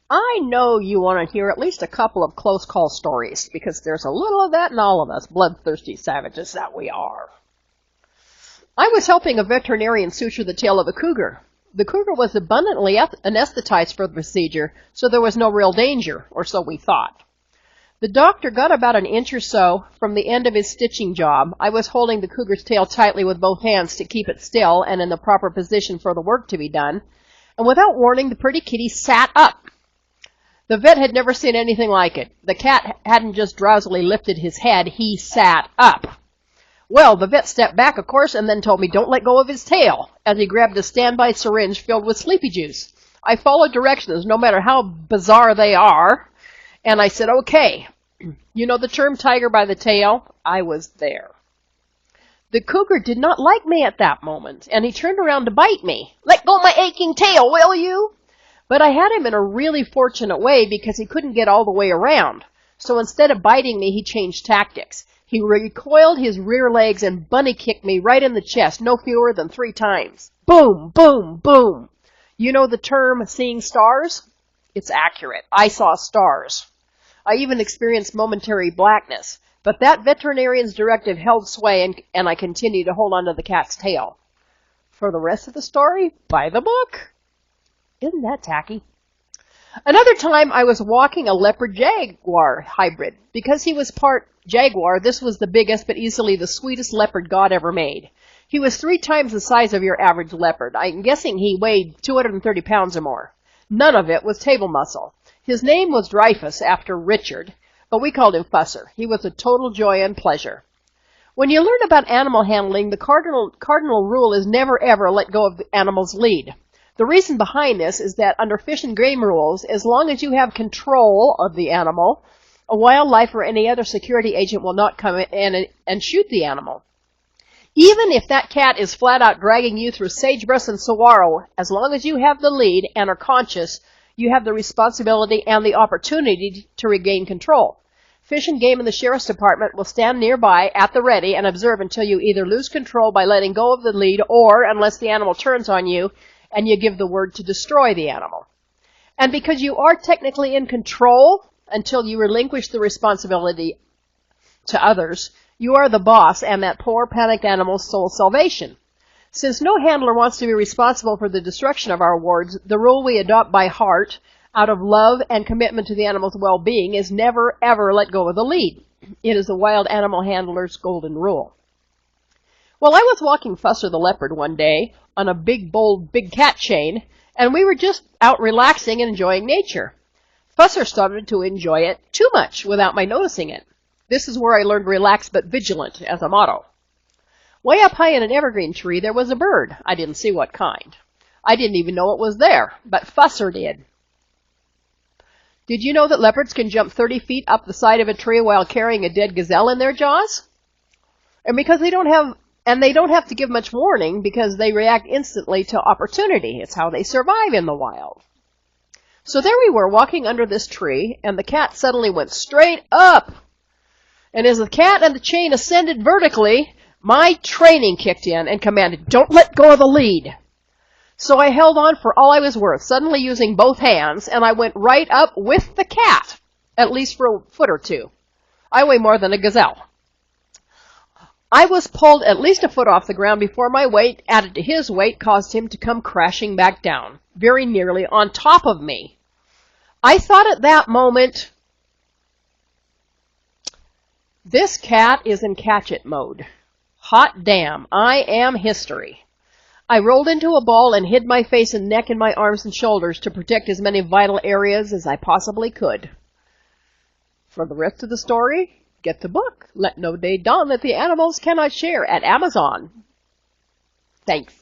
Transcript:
I know you want to hear at least a couple of close call stories, because there's a little of that in all of us, bloodthirsty savages that we are. I was helping a veterinarian suture the tail of a cougar. The cougar was abundantly anesthetized for the procedure, so there was no real danger, or so we thought. The doctor got about an inch or so from the end of his stitching job. I was holding the cougar's tail tightly with both hands to keep it still and in the proper position for the work to be done, and without warning, the pretty kitty sat up. The vet had never seen anything like it. The cat hadn't just drowsily lifted his head, he sat up. Well, the vet stepped back, of course, and then told me don't let go of his tail, as he grabbed a standby syringe filled with sleepy juice. I followed directions, no matter how bizarre they are, and I said, okay. You know the term tiger by the tail? I was there. The cougar did not like me at that moment, and he turned around to bite me. Let go of my aching tail, will you? But I had him in a really fortunate way because he couldn't get all the way around. So instead of biting me, he changed tactics. He recoiled his rear legs and bunny kicked me right in the chest, no fewer than 3 times. Boom, boom, boom. You know the term seeing stars? It's accurate. I saw stars. I even experienced momentary blackness. But that veterinarian's directive held sway, and I continued to hold onto the cat's tail. For the rest of the story, buy the book. Isn't that tacky? Another time I was walking a leopard-jaguar hybrid. Because he was part jaguar, this was the biggest but easily the sweetest leopard God ever made. He was 3 times the size of your average leopard. I'm guessing he weighed 230 pounds or more. None of it was table muscle. His name was Dreyfus, after Richard, but we called him Fusser. He was a total joy and pleasure. When you learn about animal handling, the cardinal rule is never ever let go of the animal's lead. The reason behind this is that under Fish and Game rules, as long as you have control of the animal, a wildlife or any other security agent will not come in and shoot the animal. Even if that cat is flat out dragging you through sagebrush and saguaro, as long as you have the lead and are conscious, you have the responsibility and the opportunity to regain control. Fish and Game and the Sheriff's Department will stand nearby at the ready and observe until you either lose control by letting go of the lead or, unless the animal turns on you, and you give the word to destroy the animal. And because you are technically in control until you relinquish the responsibility to others, you are the boss and that poor panicked animal's sole salvation. Since no handler wants to be responsible for the destruction of our wards, the rule we adopt by heart, out of love and commitment to the animal's well-being, is never ever let go of the lead. It is the wild animal handler's golden rule. Well, I was walking Fusser the leopard one day on a big, bold, big cat chain, and we were just out relaxing and enjoying nature. Fusser started to enjoy it too much without my noticing it. This is where I learned relax but vigilant as a motto. Way up high in an evergreen tree, there was a bird. I didn't see what kind. I didn't even know it was there, but Fusser did. Did you know that leopards can jump 30 feet up the side of a tree while carrying a dead gazelle in their jaws? And because they don't have to give much warning because they react instantly to opportunity. It's how they survive in the wild. So there we were walking under this tree, and the cat suddenly went straight up. And as the cat and the chain ascended vertically, my training kicked in and commanded, don't let go of the lead. So I held on for all I was worth, suddenly using both hands, and I went right up with the cat, at least for a foot or 2. I weigh more than a gazelle. I was pulled at least a foot off the ground before my weight, added to his weight, caused him to come crashing back down, very nearly on top of me. I thought at that moment, this cat is in catch-it mode. Hot damn, I am history. I rolled into a ball and hid my face and neck in my arms and shoulders to protect as many vital areas as I possibly could. For the rest of the story, get the book, Let No Day Dawn That the Animals Cannot Share, at Amazon. Thanks.